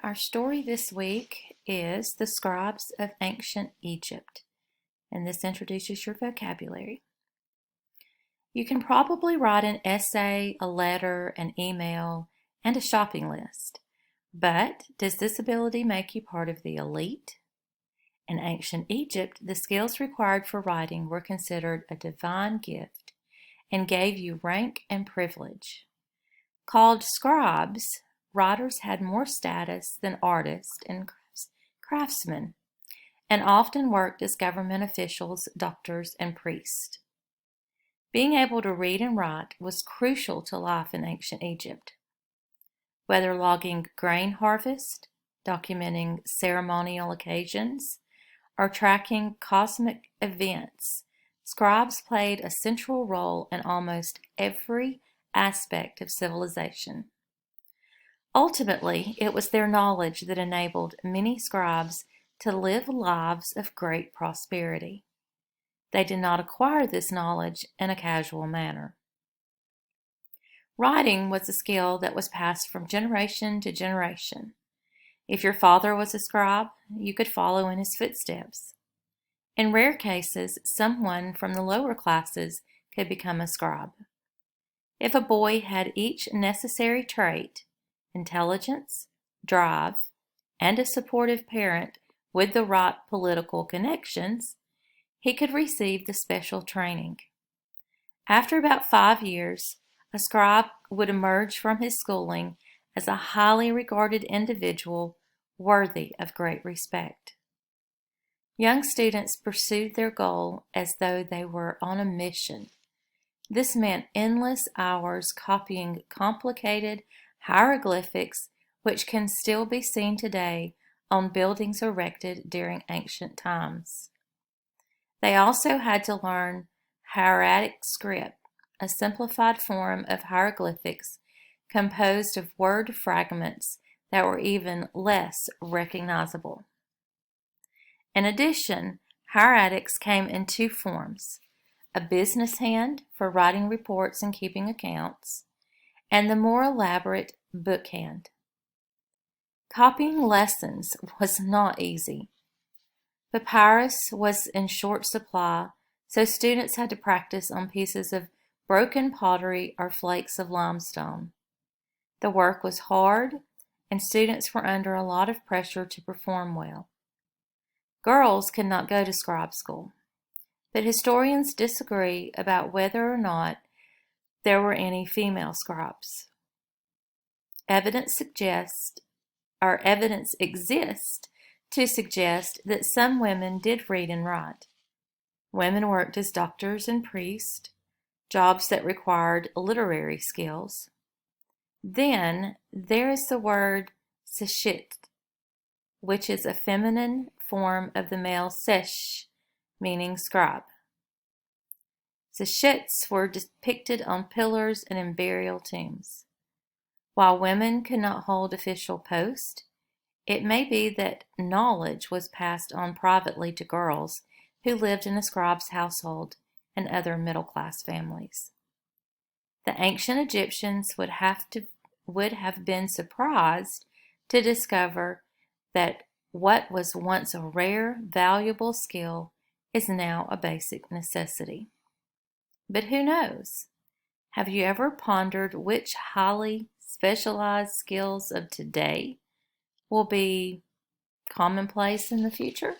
Our story this week is The Scribes of Ancient Egypt, and this introduces your vocabulary. You can probably write an essay, a letter, an email, and a shopping list. But does this ability make you part of the elite? In ancient Egypt, the skills required for writing were considered a divine gift and gave you rank and privilege. Called scribes, writers had more status than artists and craftsmen, and often worked as government officials, doctors, and priests. Being able to read and write was crucial to life in ancient Egypt. Whether logging grain harvest, documenting ceremonial occasions, or tracking cosmic events, scribes played a central role in almost every aspect of civilization. Ultimately, it was their knowledge that enabled many scribes to live lives of great prosperity. They did not acquire this knowledge in a casual manner. Writing was a skill that was passed from generation to generation. If your father was a scribe, you could follow in his footsteps. In rare cases, someone from the lower classes could become a scribe. If a boy had each necessary trait, intelligence, drive, and a supportive parent with the right political connections, he could receive the special training. After about 5 years, a scribe would emerge from his schooling as a highly regarded individual worthy of great respect. Young students pursued their goal as though they were on a mission. This meant endless hours copying complicated hieroglyphics which can still be seen today on buildings erected during ancient times. They also had to learn hieratic script, a simplified form of hieroglyphics composed of word fragments that were even less recognizable. In addition, hieratics came in two forms: a business hand for writing reports and keeping accounts, and the more elaborate book hand. Copying lessons was not easy. Papyrus was in short supply, so students had to practice on pieces of broken pottery or flakes of limestone. The work was hard, and students were under a lot of pressure to perform well. Girls could not go to scribe school, but historians disagree about whether or not there were any female scribes. Evidence exists to suggest that some women did read and write. Women worked as doctors and priests, jobs that required literary skills. Then there is the word seshit, which is a feminine form of the male sesh, meaning scribe. Seshits were depicted on pillars and in burial tombs. While women could not hold official posts, it may be that knowledge was passed on privately to girls who lived in a scribe's household and other middle-class families. The ancient Egyptians would have been surprised to discover that what was once a rare, valuable skill is now a basic necessity. But who knows? Have you ever pondered which highly specialized skills of today will be commonplace in the future?